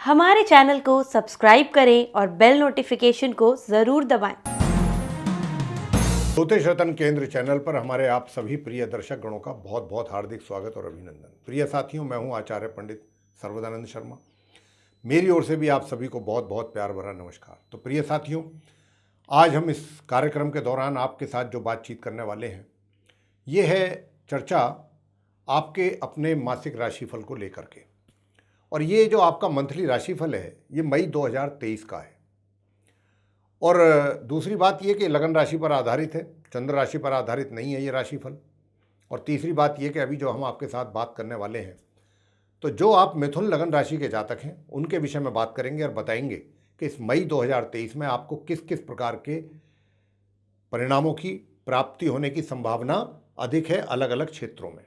हमारे चैनल को सब्सक्राइब करें और बेल नोटिफिकेशन को ज़रूर दबाएं। ज्योतिष रत्न केंद्र चैनल पर हमारे आप सभी प्रिय दर्शक गणों का बहुत बहुत हार्दिक स्वागत और अभिनंदन। प्रिय साथियों, मैं हूं आचार्य पंडित सर्वदानंद शर्मा। मेरी ओर से भी आप सभी को बहुत बहुत प्यार भरा नमस्कार। तो प्रिय साथियों, आज हम इस कार्यक्रम के दौरान आपके साथ जो बातचीत करने वाले हैं, ये है चर्चा आपके अपने मासिक राशिफल को लेकर के। और ये जो आपका मंथली राशिफल है, ये मई 2023 का है। और दूसरी बात ये कि लगन राशि पर आधारित है, चंद्र राशि पर आधारित नहीं है ये राशिफल। और तीसरी बात ये कि अभी जो हम आपके साथ बात करने वाले हैं, तो जो आप मिथुन लगन राशि के जातक हैं उनके विषय में बात करेंगे और बताएंगे कि इस मई 2023 में आपको किस किस प्रकार के परिणामों की प्राप्ति होने की संभावना अधिक है अलग अलग क्षेत्रों में।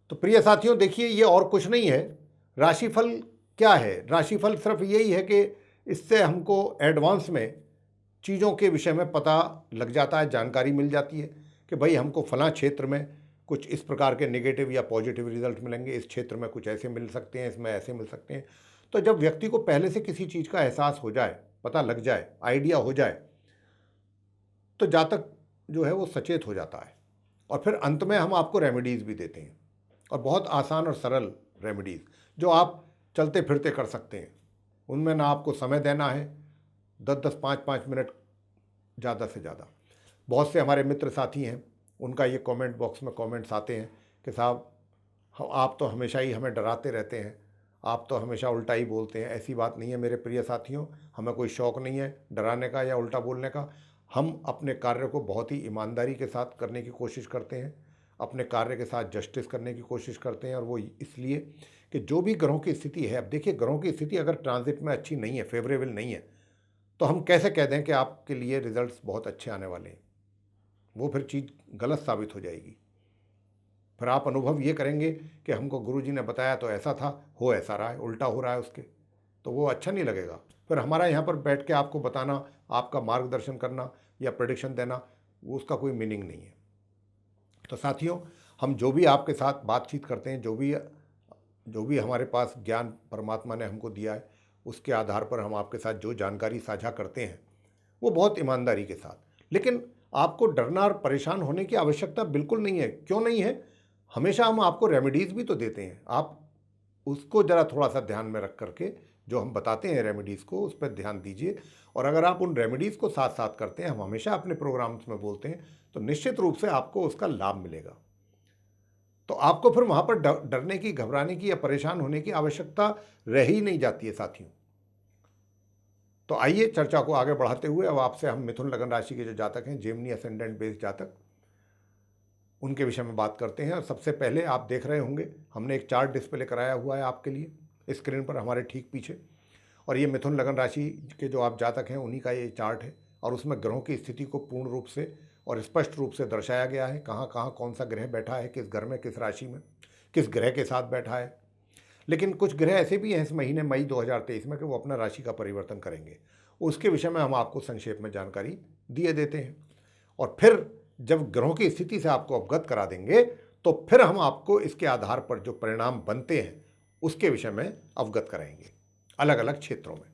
तो प्रिय साथियों, देखिए, ये और कुछ नहीं है। राशिफल क्या है? राशिफल सिर्फ यही है कि इससे हमको एडवांस में चीज़ों के विषय में पता लग जाता है, जानकारी मिल जाती है कि भाई हमको फलां क्षेत्र में कुछ इस प्रकार के नेगेटिव या पॉजिटिव रिजल्ट मिलेंगे, इस क्षेत्र में कुछ ऐसे मिल सकते हैं, इसमें ऐसे मिल सकते हैं। तो जब व्यक्ति को पहले से किसी चीज़ का एहसास हो जाए, पता लग जाए, आइडिया हो जाए, तो जातक जो है वो सचेत हो जाता है। और फिर अंत में हम आपको रेमेडीज़ भी देते हैं, और बहुत आसान और सरल रेमेडीज़ जो आप चलते फिरते कर सकते हैं। उनमें ना आपको समय देना है, 10-10, 5-5 मिनट ज़्यादा से ज़्यादा। बहुत से हमारे मित्र साथी हैं, उनका ये कमेंट बॉक्स में कमेंट्स आते हैं कि साहब, आप तो हमेशा ही हमें डराते रहते हैं, आप तो हमेशा उल्टा ही बोलते हैं। ऐसी बात नहीं है मेरे प्रिय साथियों, हमें कोई शौक़ नहीं है डराने का या उल्टा बोलने का। हम अपने कार्य को बहुत ही ईमानदारी के साथ करने की कोशिश करते हैं, अपने कार्य के साथ जस्टिस करने की कोशिश करते हैं। और वो इसलिए कि जो भी ग्रहों की स्थिति है, अब देखिए, ग्रहों की स्थिति अगर ट्रांजिट में अच्छी नहीं है, फेवरेबल नहीं है, तो हम कैसे कह दें कि आपके लिए रिजल्ट्स बहुत अच्छे आने वाले हैं? वो फिर चीज़ गलत साबित हो जाएगी। फिर आप अनुभव ये करेंगे कि हमको गुरुजी ने बताया तो ऐसा था, हो ऐसा रहा है, उल्टा हो रहा है उसके, तो वो अच्छा नहीं लगेगा। फिर हमारा यहाँ पर बैठ के आपको बताना, आपका मार्गदर्शन करना या प्रेडिक्शन देना, वो उसका कोई मीनिंग नहीं है। तो साथियों, हम जो भी आपके साथ बातचीत करते हैं, जो भी हमारे पास ज्ञान परमात्मा ने हमको दिया है, उसके आधार पर हम आपके साथ जो जानकारी साझा करते हैं वो बहुत ईमानदारी के साथ। लेकिन आपको डरना और परेशान होने की आवश्यकता बिल्कुल नहीं है। क्यों नहीं है? हमेशा हम आपको रेमेडीज़ भी तो देते हैं, आप उसको ज़रा थोड़ा सा ध्यान में रख करके जो हम बताते हैं रेमेडीज़ को, उस पर ध्यान दीजिए। और अगर आप उन रेमेडीज़ को साथ साथ करते हैं, हम हमेशा अपने प्रोग्राम्स में बोलते हैं, तो निश्चित रूप से आपको उसका लाभ मिलेगा। तो आपको फिर वहाँ पर डरने की, घबराने की या परेशान होने की आवश्यकता रह ही नहीं जाती है साथियों। तो आइए चर्चा को आगे बढ़ाते हुए अब आपसे हम मिथुन लगन राशि के जो जातक हैं, जेमिनी असेंडेंट बेस्ड जातक, उनके विषय में बात करते हैं। और सबसे पहले आप देख रहे होंगे, हमने एक चार्ट डिस्प्ले कराया हुआ है आपके लिए स्क्रीन पर हमारे ठीक पीछे। और ये मिथुन लगन राशि के जो आप जातक हैं उन्हीं का ये चार्ट है। और उसमें ग्रहों की स्थिति को पूर्ण रूप से और स्पष्ट रूप से दर्शाया गया है, कहाँ कहाँ कौन सा ग्रह बैठा है, किस घर में, किस राशि में, किस ग्रह के साथ बैठा है। लेकिन कुछ ग्रह ऐसे भी हैं इस महीने मई 2023 में कि वो अपना राशि का परिवर्तन करेंगे। उसके विषय में हम आपको संक्षेप में जानकारी दिए देते हैं। और फिर जब ग्रहों की स्थिति से आपको अवगत करा देंगे, तो फिर हम आपको इसके आधार पर जो परिणाम बनते हैं उसके विषय में अवगत कराएंगे अलग अलग क्षेत्रों में।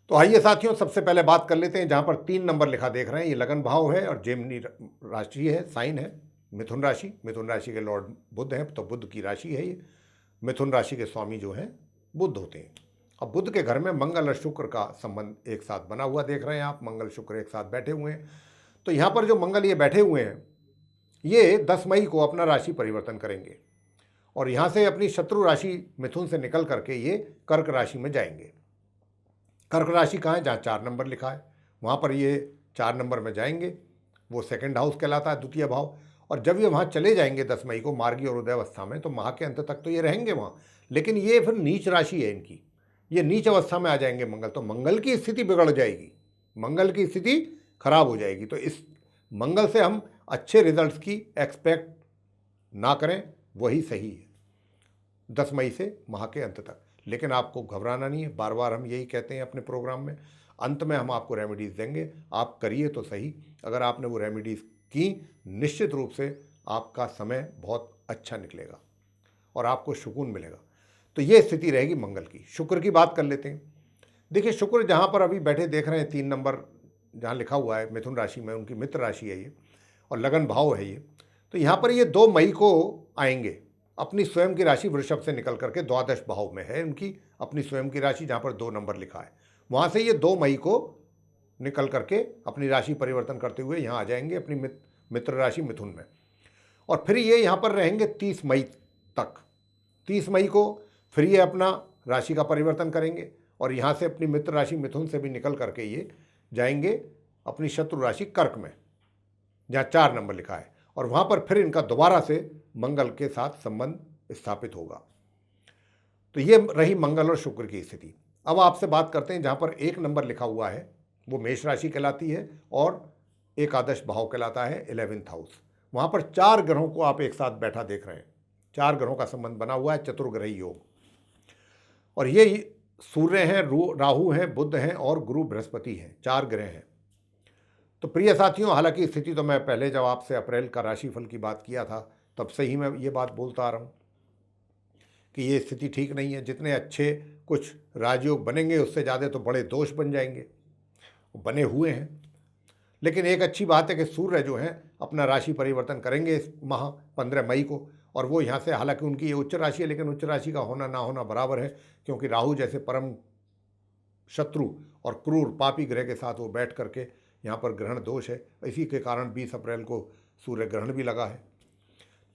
तो आइए साथियों, सबसे पहले बात कर लेते हैं। जहाँ पर 3 नंबर लिखा देख रहे हैं, ये लगन भाव है और जेमिनी राशि है, साइन है मिथुन राशि। मिथुन राशि के लॉर्ड बुध हैं, तो बुध की राशि है ये। मिथुन राशि के स्वामी जो हैं बुध होते हैं। अब बुध के घर में मंगल और शुक्र का संबंध एक साथ बना हुआ देख रहे हैं आप, मंगल शुक्र एक साथ बैठे हुए हैं। तो यहाँ पर जो मंगल ये बैठे हुए हैं, ये 10 मई को अपना राशि परिवर्तन करेंगे और यहाँ से अपनी शत्रु राशि मिथुन से निकल करके ये कर्क राशि में जाएंगे। कर्क राशि कहाँ है? जहाँ 4 नंबर लिखा है, वहाँ पर ये 4 नंबर में जाएंगे। वो सेकंड हाउस कहलाता है, द्वितीय भाव। और जब ये वहाँ चले जाएंगे 10 मई को मार्गी और उदय अवस्था में, तो माह के अंत तक तो ये रहेंगे वहाँ। लेकिन ये फिर नीच राशि है इनकी, ये नीच अवस्था में आ जाएंगे मंगल। तो मंगल की स्थिति बिगड़ जाएगी, मंगल की स्थिति खराब हो जाएगी। तो इस मंगल से हम अच्छे रिजल्ट्स की एक्सपेक्ट ना करें, वही सही है 10 मई से माह के अंत तक। लेकिन आपको घबराना नहीं है, बार बार हम यही कहते हैं अपने प्रोग्राम में। अंत में हम आपको रेमेडीज़ देंगे, आप करिए तो सही। अगर आपने वो रेमेडीज़ की, निश्चित रूप से आपका समय बहुत अच्छा निकलेगा और आपको सुकून मिलेगा। तो ये स्थिति रहेगी मंगल की। शुक्र की बात कर लेते हैं। देखिए, शुक्र जहाँ पर अभी बैठे देख रहे हैं 3 नंबर जहाँ लिखा हुआ है मिथुन राशि में, उनकी मित्र राशि है ये और लगन भाव है ये। तो यहाँ पर ये 2 मई को आएंगे अपनी स्वयं की राशि वृषभ से निकल करके द्वादश भाव में है उनकी अपनी स्वयं की राशि, जहाँ पर 2 नंबर लिखा है। वहाँ से ये 2 मई को निकल करके अपनी राशि परिवर्तन करते हुए यहाँ आ जाएंगे अपनी मित्र राशि मिथुन में। और फिर ये यहाँ पर रहेंगे 30 मई तक। 30 मई को फिर ये अपना राशि का परिवर्तन करेंगे और यहाँ से अपनी मित्र राशि मिथुन से भी निकल करके ये जाएंगे अपनी शत्रु राशि कर्क में, जहाँ 4 नंबर लिखा है, और वहाँ पर फिर इनका दोबारा से मंगल के साथ संबंध स्थापित होगा। तो ये रही मंगल और शुक्र की स्थिति। अब आपसे बात करते हैं जहाँ पर 1 नंबर लिखा हुआ है वो मेष राशि कहलाती है और एकादश भाव कहलाता है 11th हाउस। वहाँ पर 4 ग्रहों को आप एक साथ बैठा देख रहे हैं। 4 ग्रहों का संबंध बना हुआ है, चतुर्ग्रही योग। और ये सूर्य हैं, राहु हैं, बुध हैं और गुरु बृहस्पति हैं। 4 ग्रह हैं। तो प्रिय साथियों, हालांकि स्थिति तो मैं पहले जब आपसे अप्रैल का राशिफल की बात किया था तब से ही मैं ये बात बोलता आ रहा हूँ कि ये स्थिति ठीक नहीं है। जितने अच्छे कुछ राजयोग बनेंगे उससे ज़्यादा तो बड़े दोष बन जाएंगे, बने हुए हैं। लेकिन एक अच्छी बात है कि सूर्य जो है अपना राशि परिवर्तन करेंगे इस माह 15 मई को, और वो यहाँ से, हालांकि उनकी ये उच्च राशि है लेकिन उच्च राशि का होना ना होना बराबर है, क्योंकि राहु जैसे परम शत्रु और क्रूर पापी ग्रह के साथ वो बैठ करके यहाँ पर ग्रहण दोष है। इसी के कारण 20 अप्रैल को सूर्य ग्रहण भी लगा है।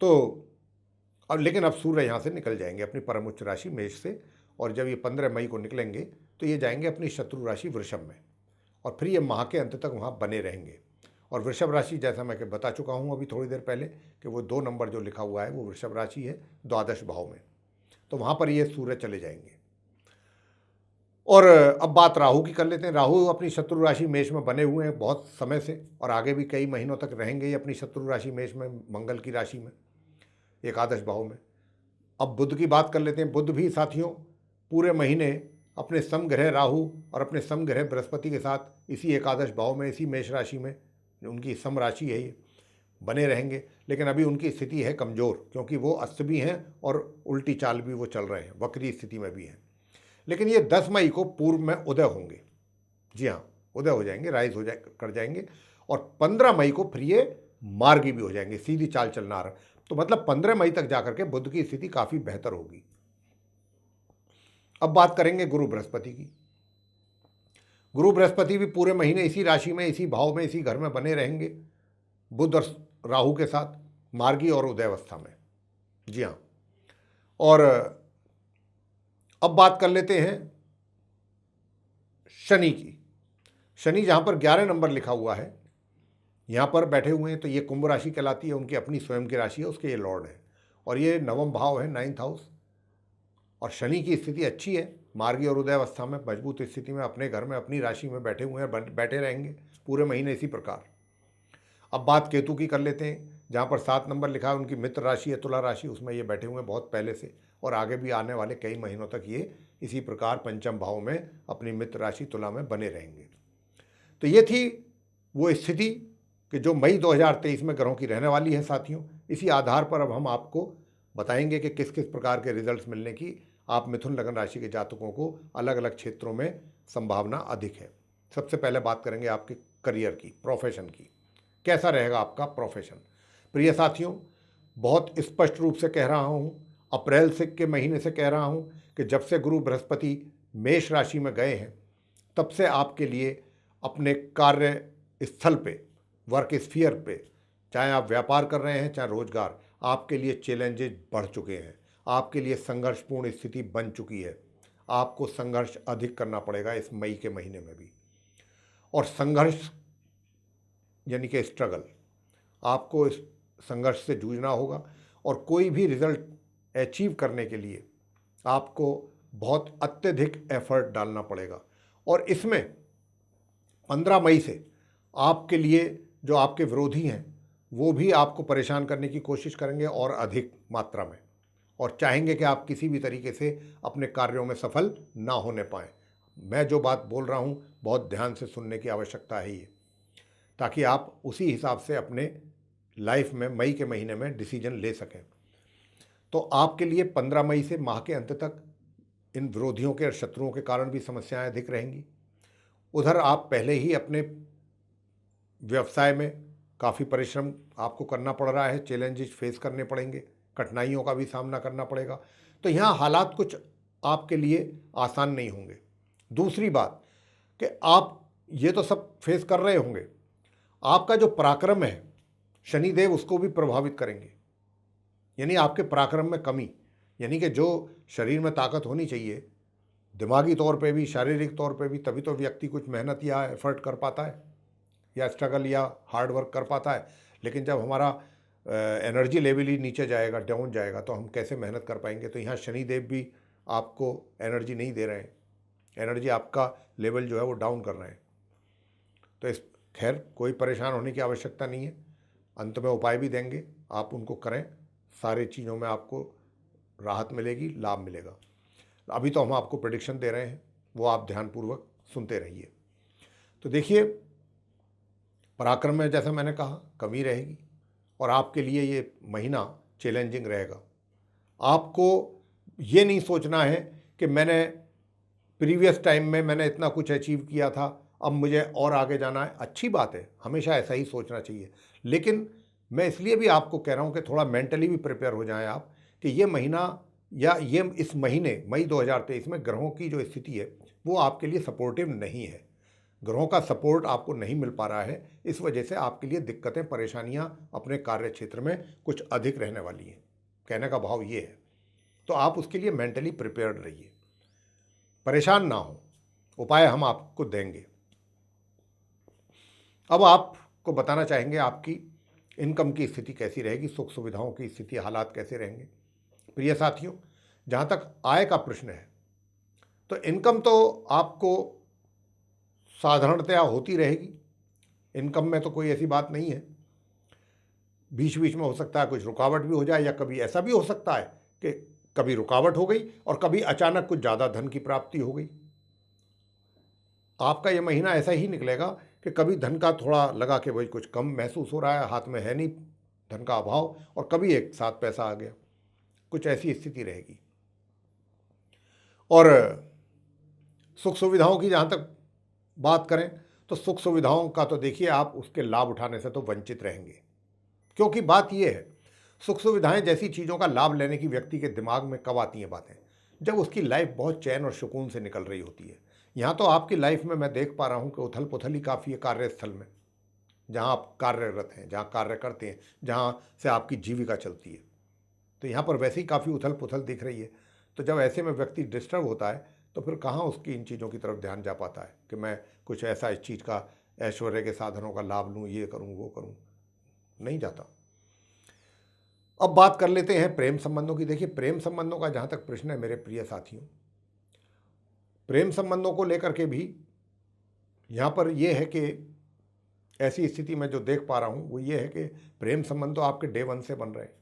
तो अब लेकिन अब सूर्य यहाँ से निकल जाएंगे अपनी परम उच्च राशि मेष से, और जब ये 15 मई को निकलेंगे तो ये जाएंगे अपनी शत्रु राशि वृषभ में, और फिर ये माह के अंत तक वहाँ बने रहेंगे। और वृषभ राशि, जैसा मैं बता चुका हूँ अभी थोड़ी देर पहले, कि वो 2 नंबर जो लिखा हुआ है वो वृषभ राशि है द्वादश भाव में। तो वहाँ पर ये सूर्य चले जाएंगे। और अब बात राहु की कर लेते हैं। राहु अपनी शत्रु राशि मेष में बने हुए हैं बहुत समय से, और आगे भी कई महीनों तक रहेंगे ये अपनी शत्रु राशि मेष में, मंगल की राशि में, एकादश भाव में। अब बुध की बात कर लेते हैं। बुध भी साथियों पूरे महीने अपने समग्रह राहु और अपने समग्रह बृहस्पति के साथ इसी एकादश भाव में, इसी मेष राशि में, उनकी सम राशि है ये, बने रहेंगे। लेकिन अभी उनकी स्थिति है कमज़ोर, क्योंकि वो अस्त भी हैं और उल्टी चाल भी वो चल रहे हैं, वक्री स्थिति में भी हैं। लेकिन ये 10 मई को पूर्व में उदय होंगे। जी हाँ, उदय हो जाएंगे, राइज कर जाएंगे, और 15 मई को फिर ये मार्गी भी हो जाएंगे, सीधी चाल चलना आ रहा। तो मतलब 15 मई तक जाकर के बुध की स्थिति काफ़ी बेहतर होगी। अब बात करेंगे गुरु बृहस्पति की। गुरु बृहस्पति भी पूरे महीने इसी राशि में, इसी भाव में, इसी घर में बने रहेंगे, बुध और राहु के साथ, मार्गी और उदयावस्था में। जी हाँ। और अब बात कर लेते हैं शनि की। शनि जहाँ पर 11 नंबर लिखा हुआ है यहाँ पर बैठे हुए हैं, तो ये कुंभ राशि कहलाती है, उनकी अपनी स्वयं की राशि है, उसके ये लॉर्ड है, और ये 9वां भाव है, 9th हाउस। और शनि की स्थिति अच्छी है, मार्गी और उदयावस्था में, मजबूत स्थिति में, अपने घर में अपनी राशि में बैठे हुए हैं, बैठे रहेंगे पूरे महीने इसी प्रकार। अब बात केतु की कर लेते हैं, जहाँ पर 7 नंबर लिखा है, उनकी मित्र राशि है तुला राशि, उसमें ये बैठे हुए हैं बहुत पहले से, और आगे भी आने वाले कई महीनों तक ये इसी प्रकार पंचम भाव में अपनी मित्र राशि तुला में बने रहेंगे। तो ये थी वो स्थिति कि जो मई 2023 में ग्रहों की रहने वाली है साथियों। इसी आधार पर अब हम आपको बताएंगे कि किस किस प्रकार के रिजल्ट्स मिलने की आप मिथुन लगन राशि के जातकों को अलग अलग क्षेत्रों में संभावना अधिक है। सबसे पहले बात करेंगे आपके करियर की, प्रोफेशन की। कैसा रहेगा आपका प्रोफेशन? प्रिय साथियों, बहुत स्पष्ट रूप से कह रहा हूँ, अप्रैल से के महीने से कह रहा हूँ कि जब से गुरु बृहस्पति मेष राशि में गए हैं तब से आपके लिए अपने कार्य स्थल पे, वर्क स्फीयर पे, चाहे आप व्यापार कर रहे हैं चाहे रोजगार, आपके लिए चैलेंजेस बढ़ चुके हैं, आपके लिए संघर्षपूर्ण स्थिति बन चुकी है। आपको संघर्ष अधिक करना पड़ेगा इस मई के महीने में भी, और संघर्ष यानी कि स्ट्रगल, आपको इस संघर्ष से जूझना होगा, और कोई भी रिजल्ट अचीव करने के लिए आपको बहुत अत्यधिक एफर्ट डालना पड़ेगा। और इसमें 15 मई से आपके लिए जो आपके विरोधी हैं वो भी आपको परेशान करने की कोशिश करेंगे और अधिक मात्रा में, और चाहेंगे कि आप किसी भी तरीके से अपने कार्यों में सफल ना होने पाएँ। मैं जो बात बोल रहा हूँ बहुत ध्यान से सुनने की आवश्यकता है ये, ताकि आप उसी हिसाब से अपने लाइफ में मई के महीने में डिसीजन ले सकें। तो आपके लिए 15 मई से माह के अंत तक इन विरोधियों के और शत्रुओं के कारण भी समस्याएं अधिक रहेंगी। उधर आप पहले ही अपने व्यवसाय में काफ़ी परिश्रम आपको करना पड़ रहा है, चैलेंजेस फेस करने पड़ेंगे, कठिनाइयों का भी सामना करना पड़ेगा। तो यहाँ हालात कुछ आपके लिए आसान नहीं होंगे। दूसरी बात कि आप ये तो सब फेस कर रहे होंगे, आपका जो पराक्रम है शनिदेव उसको भी प्रभावित करेंगे। यानी आपके पराक्रम में कमी, यानी कि जो शरीर में ताकत होनी चाहिए, दिमागी तौर पे भी शारीरिक तौर पे भी, तभी तो व्यक्ति कुछ मेहनत या एफर्ट कर पाता है या स्ट्रगल या हार्ड वर्क कर पाता है। लेकिन जब हमारा एनर्जी लेवल ही नीचे जाएगा, डाउन जाएगा, तो हम कैसे मेहनत कर पाएंगे। तो यहाँ शनिदेव भी आपको एनर्जी नहीं दे रहे हैं, एनर्जी आपका लेवल जो है वो डाउन कर रहे हैं। तो इस खैर कोई परेशान होने की आवश्यकता नहीं है, अंत में उपाय भी देंगे, आप उनको करें, सारी चीज़ों में आपको राहत मिलेगी, लाभ मिलेगा। अभी तो हम आपको प्रेडिक्शन दे रहे हैं, वो आप ध्यानपूर्वक सुनते रहिए। तो देखिए, पराक्रम में जैसा मैंने कहा कमी रहेगी और आपके लिए ये महीना चैलेंजिंग रहेगा। आपको ये नहीं सोचना है कि मैंने प्रीवियस टाइम में मैंने इतना कुछ अचीव किया था, अब मुझे और आगे जाना है। अच्छी बात है, हमेशा ऐसा ही सोचना चाहिए, लेकिन मैं इसलिए भी आपको कह रहा हूँ कि थोड़ा मेंटली भी प्रिपेयर हो जाएं आप कि ये महीना या ये इस महीने मई 2023 में ग्रहों की जो स्थिति है वो आपके लिए सपोर्टिव नहीं है। ग्रहों का सपोर्ट आपको नहीं मिल पा रहा है, इस वजह से आपके लिए दिक्कतें परेशानियां अपने कार्य क्षेत्र में कुछ अधिक रहने वाली हैं। कहने का भाव ये है, तो आप उसके लिए मेंटली प्रिपेयर्ड रहिए, परेशान ना हो, उपाय हम आपको देंगे। अब आपको बताना चाहेंगे आपकी इनकम की स्थिति कैसी रहेगी, सुख सुविधाओं की स्थिति, हालात कैसे रहेंगे। प्रिय साथियों, जहाँ तक आय का प्रश्न है तो इनकम तो आपको साधारणतया होती रहेगी, इनकम में तो कोई ऐसी बात नहीं है। बीच बीच में हो सकता है कुछ रुकावट भी हो जाए, या कभी ऐसा भी हो सकता है कि कभी रुकावट हो गई और कभी अचानक कुछ ज़्यादा धन की प्राप्ति हो गई। आपका ये महीना ऐसा ही निकलेगा कि कभी धन का थोड़ा लगा कि भाई कुछ कम महसूस हो रहा है, हाथ में है नहीं, धन का अभाव, और कभी एक साथ पैसा आ गया, कुछ ऐसी स्थिति रहेगी। और सुख सुविधाओं की जहाँ तक बात करें तो सुख सुविधाओं का तो देखिए आप उसके लाभ उठाने से तो वंचित रहेंगे, क्योंकि बात यह है सुख सुविधाएं जैसी चीज़ों का लाभ लेने की व्यक्ति के दिमाग में कब आती हैं बातें, जब उसकी लाइफ बहुत चैन और सुकून से निकल रही होती है। यहाँ तो आपकी लाइफ में मैं देख पा रहा हूँ कि उथल पुथल ही काफ़ी है कार्यस्थल में, जहाँ आप कार्यरत हैं, जहाँ कार्य करते हैं, जहाँ से आपकी जीविका चलती है, तो यहाँ पर वैसे ही काफ़ी उथल पुथल दिख रही है। तो जब ऐसे में व्यक्ति डिस्टर्ब होता है तो फिर कहाँ उसकी इन चीज़ों की तरफ ध्यान जा पाता है कि मैं कुछ ऐसा इस चीज़ का, ऐश्वर्य के साधनों का लाभ लूँ, ये करूँ वो करूँ, नहीं जाता। अब बात कर लेते हैं प्रेम संबंधों की। देखिए, प्रेम संबंधों का जहाँ तक प्रश्न है मेरे प्रिय साथियों, प्रेम संबंधों को लेकर के भी यहाँ पर यह है कि ऐसी स्थिति में जो देख पा रहा हूँ वो ये है कि प्रेम संबंध तो आपके डे 1 से बन रहे हैं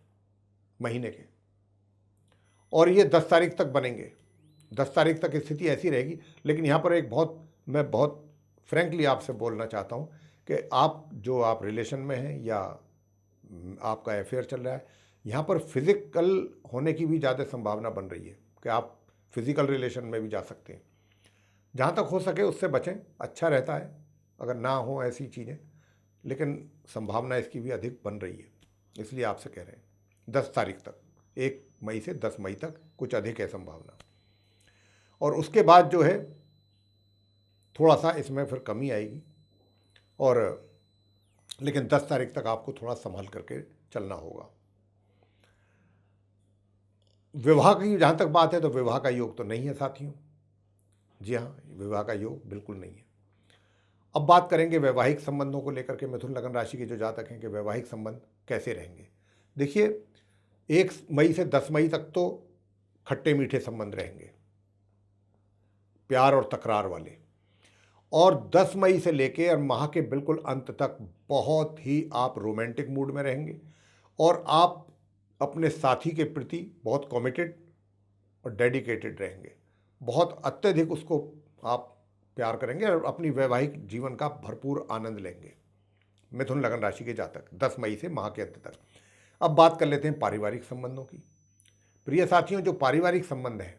महीने के, और ये 10 तारीख तक बनेंगे। 10 तारीख तक स्थिति ऐसी रहेगी। लेकिन यहाँ पर एक मैं बहुत फ्रैंकली आपसे बोलना चाहता हूँ कि आप रिलेशन में हैं या आपका अफेयर चल रहा है, यहाँ पर फिजिकल होने की भी ज़्यादा संभावना बन रही है कि आप फिजिकल रिलेशन में भी जा सकते हैं। जहाँ तक हो सके उससे बचें, अच्छा रहता है अगर ना हो ऐसी चीज़ें, लेकिन संभावना इसकी भी अधिक बन रही है, इसलिए आपसे कह रहे हैं 10 तारीख तक, 1 मई से 10 मई तक कुछ अधिक है संभावना। और उसके बाद जो है थोड़ा सा इसमें फिर कमी आएगी, और लेकिन 10 तारीख तक आपको थोड़ा संभाल करके चलना होगा। विवाह की जहाँ तक बात है तो विवाह का योग तो नहीं है साथियों, जी हाँ, विवाह का योग बिल्कुल नहीं है। अब बात करेंगे वैवाहिक संबंधों को लेकर के, मिथुन लग्न राशि के जो जातक हैं कि वैवाहिक संबंध कैसे रहेंगे। देखिए, 1 मई से 10 मई तक तो खट्टे मीठे संबंध रहेंगे, प्यार और तकरार वाले, और 10 मई से लेके और माह के बिल्कुल अंत तक बहुत ही आप रोमांटिक मूड में रहेंगे, और आप अपने साथी के प्रति बहुत कमिटेड और डेडिकेटेड रहेंगे, बहुत अत्यधिक उसको आप प्यार करेंगे और अपनी वैवाहिक जीवन का भरपूर आनंद लेंगे। मिथुन लग्न राशि के जातक 10 मई से माह के अंत तक। अब बात कर लेते हैं पारिवारिक संबंधों की। प्रिय साथियों, जो पारिवारिक संबंध है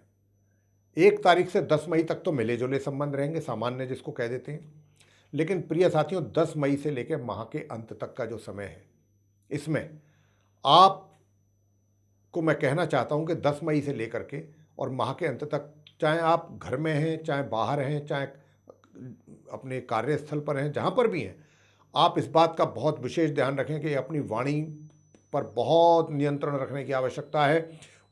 1 तारीख से 10 मई तक तो मिले जुले संबंध रहेंगे, सामान्य जिसको कह देते हैं। लेकिन प्रिय साथियों, 10 मई से लेकर माह के अंत तक का जो समय है, इसमें आपको मैं कहना चाहता हूं कि 10 मई से लेकर के और माह के अंत तक, चाहे आप घर में हैं, चाहे बाहर हैं, चाहे अपने कार्यस्थल पर हैं, जहां पर भी हैं, आप इस बात का बहुत विशेष ध्यान रखें कि अपनी वाणी पर बहुत नियंत्रण रखने की आवश्यकता है।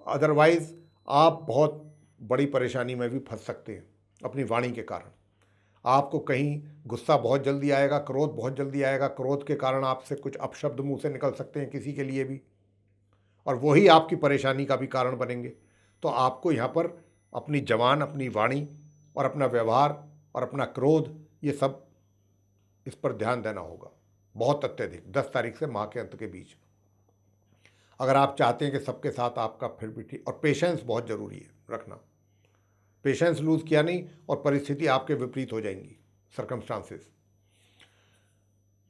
अदरवाइज आप बहुत बड़ी परेशानी में भी फंस सकते हैं अपनी वाणी के कारण। आपको कहीं गुस्सा बहुत जल्दी आएगा, क्रोध बहुत जल्दी आएगा, क्रोध के कारण आपसे कुछ अपशब्द मुंह से निकल सकते हैं किसी के लिए भी, और वही आपकी परेशानी का भी कारण बनेंगे। तो आपको यहाँ पर अपनी जबान, अपनी वाणी और अपना व्यवहार और अपना क्रोध, ये सब इस पर ध्यान देना होगा बहुत अत्यधिक 10 तारीख से माह के अंत के बीच। अगर आप चाहते हैं कि सबके साथ आपका फिर भी ठीक, और पेशेंस बहुत ज़रूरी है रखना। पेशेंस लूज किया नहीं और परिस्थिति आपके विपरीत हो जाएंगी, सर्कमस्टांसेस।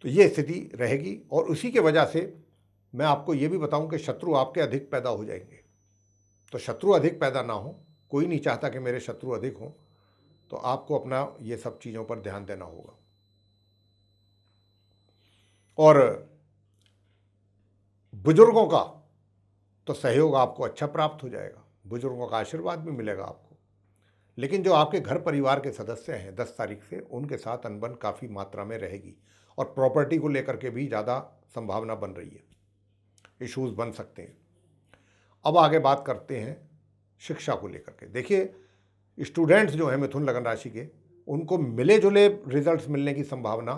तो ये स्थिति रहेगी, और उसी के वजह से मैं आपको ये भी बताऊं कि शत्रु आपके अधिक पैदा हो जाएंगे। तो शत्रु अधिक पैदा ना हो, कोई नहीं चाहता कि मेरे शत्रु अधिक हों, तो आपको अपना ये सब चीज़ों पर ध्यान देना होगा। और बुजुर्गों का तो सहयोग आपको अच्छा प्राप्त हो जाएगा, बुजुर्गों का आशीर्वाद भी मिलेगा आपको। लेकिन जो आपके घर परिवार के सदस्य हैं 10 तारीख से, उनके साथ अनबन काफ़ी मात्रा में रहेगी, और प्रॉपर्टी को लेकर के भी ज़्यादा संभावना बन रही है, इश्यूज बन सकते हैं। अब आगे बात करते हैं शिक्षा को लेकर के। देखिए, स्टूडेंट्स जो हैं मिथुन लगन राशि के, उनको मिले जुले रिजल्ट्स मिलने की संभावना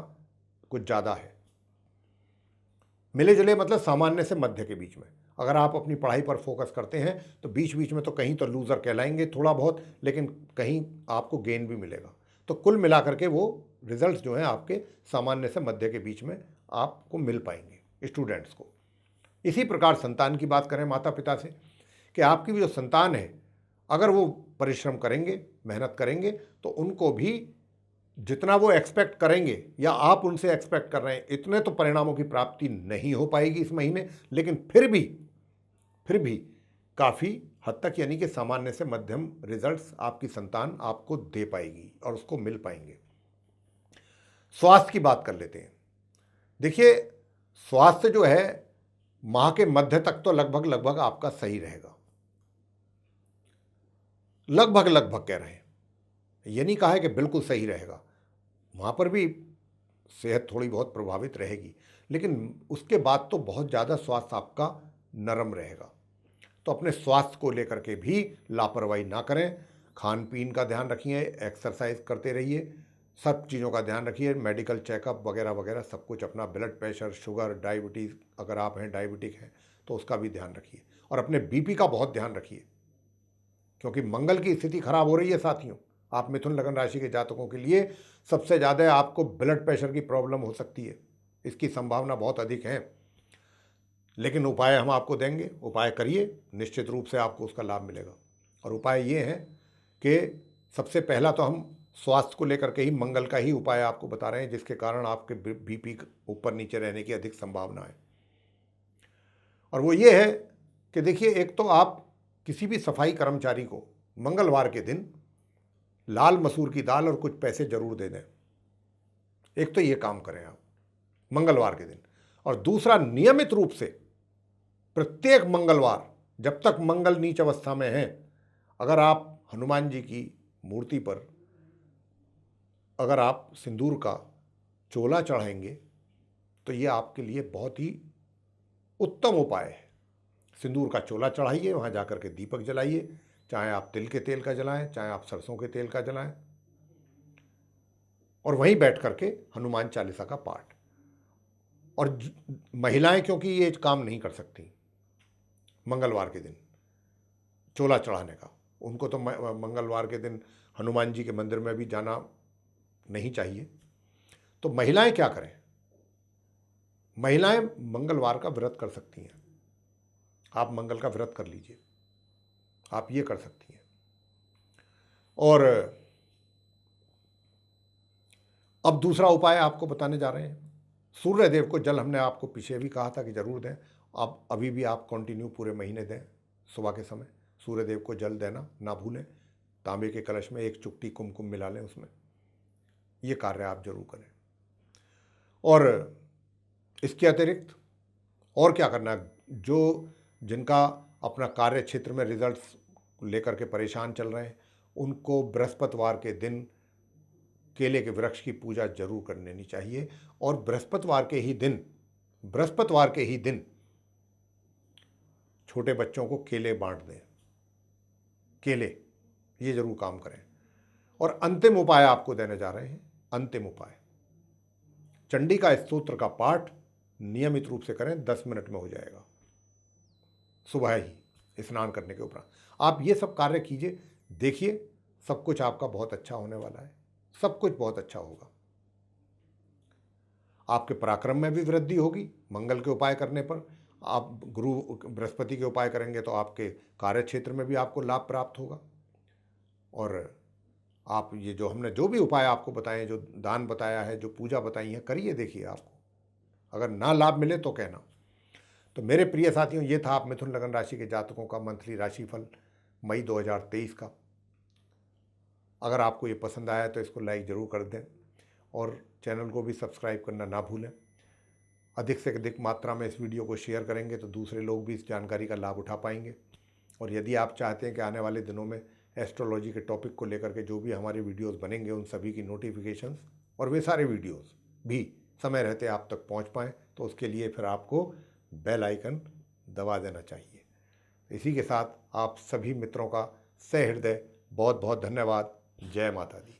कुछ ज़्यादा है। मिले जुले मतलब सामान्य से मध्य के बीच में। अगर आप अपनी पढ़ाई पर फोकस करते हैं तो बीच बीच में तो कहीं तो लूज़र कहलाएंगे थोड़ा बहुत, लेकिन कहीं आपको गेन भी मिलेगा। तो कुल मिलाकर के वो रिजल्ट्स जो हैं आपके सामान्य से मध्य के बीच में आपको मिल पाएंगे स्टूडेंट्स को। इसी प्रकार संतान की बात करें माता पिता से, कि आपकी भी जो संतान है, अगर वो परिश्रम करेंगे, मेहनत करेंगे, तो उनको भी जितना वो एक्सपेक्ट करेंगे या आप उनसे एक्सपेक्ट कर रहे हैं, इतने तो परिणामों की प्राप्ति नहीं हो पाएगी इस महीने, लेकिन फिर भी काफ़ी हद तक, यानी कि सामान्य से मध्यम रिजल्ट्स आपकी संतान आपको दे पाएगी और उसको मिल पाएंगे। स्वास्थ्य की बात कर लेते हैं। देखिए, स्वास्थ्य जो है माह के मध्य तक तो लगभग आपका सही रहेगा। लगभग कह रहे हैं, ये नहीं कहा है कि बिल्कुल सही रहेगा, वहाँ पर भी सेहत थोड़ी बहुत प्रभावित रहेगी, लेकिन उसके बाद तो बहुत ज़्यादा स्वास्थ्य आपका नरम रहेगा। तो अपने स्वास्थ्य को लेकर के भी लापरवाही ना करें, खान पीन का ध्यान रखिए, एक्सरसाइज करते रहिए, सब चीज़ों का ध्यान रखिए, मेडिकल चेकअप वगैरह वगैरह सब कुछ, अपना ब्लड प्रेशर, शुगर, डायबिटीज़, अगर आप हैं डायबिटिक हैं तो उसका भी ध्यान रखिए, और अपने बीपी का बहुत ध्यान रखिए, क्योंकि मंगल की स्थिति खराब हो रही है साथियों। आप मिथुन लगन राशि के जातकों के लिए सबसे ज़्यादा आपको ब्लड प्रेशर की प्रॉब्लम हो सकती है, इसकी संभावना बहुत अधिक है। लेकिन उपाय हम आपको देंगे, उपाय करिए, निश्चित रूप से आपको उसका लाभ मिलेगा। और उपाय ये है कि सबसे पहला तो हम स्वास्थ्य को लेकर के ही मंगल का ही उपाय आपको बता रहे हैं, जिसके कारण आपके बीपी ऊपर नीचे रहने की अधिक संभावना है। और वो ये है कि देखिए, एक तो आप किसी भी सफाई कर्मचारी को मंगलवार के दिन लाल मसूर की दाल और कुछ पैसे जरूर दे दें। एक तो ये काम करें आप मंगलवार के दिन, और दूसरा, नियमित रूप से प्रत्येक मंगलवार जब तक मंगल नीच अवस्था में है, अगर आप हनुमान जी की मूर्ति पर अगर आप सिंदूर का चोला चढ़ाएंगे तो ये आपके लिए बहुत ही उत्तम उपाय है। सिंदूर का चोला चढ़ाइए, वहाँ जाकर के दीपक जलाइए, चाहे आप तिल के तेल का जलाएं, चाहे आप सरसों के तेल का जलाएं, और वहीं बैठ करके हनुमान चालीसा का पाठ। और महिलाएं क्योंकि ये काम नहीं कर सकती मंगलवार के दिन चोला चढ़ाने का, उनको तो मंगलवार के दिन हनुमान जी के मंदिर में भी जाना नहीं चाहिए। तो महिलाएं क्या करें, महिलाएं मंगलवार का व्रत कर सकती हैं। आप मंगल का व्रत कर लीजिए, आप ये कर सकती हैं। और अब दूसरा उपाय आपको बताने जा रहे हैं। सूर्य देव को जल हमने आपको पीछे भी कहा था कि जरूर दें, आप अभी भी आप कंटिन्यू पूरे महीने दें, सुबह के समय सूर्य देव को जल देना ना भूलें। तांबे के कलश में एक चुटकी कुमकुम मिला लें उसमें। ये कार्य आप जरूर करें। और इसके अतिरिक्त और क्या करना है, जो जिनका अपना कार्य क्षेत्र में रिजल्ट्स लेकर के परेशान चल रहे हैं, उनको बृहस्पतिवार के दिन केले के वृक्ष की पूजा जरूर कर लेनी चाहिए। और बृहस्पतिवार के ही दिन छोटे बच्चों को केले बांट दें। केले, ये जरूर काम करें। और अंतिम उपाय आपको देने जा रहे हैं। अंतिम उपाय, चंडिका स्तोत्र का पाठ नियमित रूप से करें, 10 मिनट में हो जाएगा, सुबह ही स्नान करने के उपरांत। आप ये सब कार्य कीजिए, देखिए सब कुछ आपका बहुत अच्छा होने वाला है। सब कुछ बहुत अच्छा होगा। आपके पराक्रम में भी वृद्धि होगी मंगल के उपाय करने पर। आप गुरु बृहस्पति के उपाय करेंगे तो आपके कार्य क्षेत्र में भी आपको लाभ प्राप्त होगा। और आप ये जो हमने जो भी उपाय आपको बताए, जो दान बताया है, जो पूजा बताई है, करिए, देखिए आपको अगर ना लाभ मिले तो कहना। तो मेरे प्रिय साथियों, ये था आप मिथुन लगन राशि के जातकों का मंथली राशिफल मई 2023 का। अगर आपको ये पसंद आया तो इसको लाइक ज़रूर कर दें और चैनल को भी सब्सक्राइब करना ना भूलें। अधिक से अधिक मात्रा में इस वीडियो को शेयर करेंगे तो दूसरे लोग भी इस जानकारी का लाभ उठा पाएंगे। और यदि आप चाहते हैं कि आने वाले दिनों में एस्ट्रोलॉजी के टॉपिक को लेकर के जो भी हमारे वीडियोस बनेंगे, उन सभी की नोटिफिकेशंस और वे सारे वीडियोस भी समय रहते आप तक पहुंच पाएँ, तो उसके लिए फिर आपको बेल आइकन दबा देना चाहिए। इसी के साथ आप सभी मित्रों का सहृदय बहुत बहुत धन्यवाद। जय माता दी।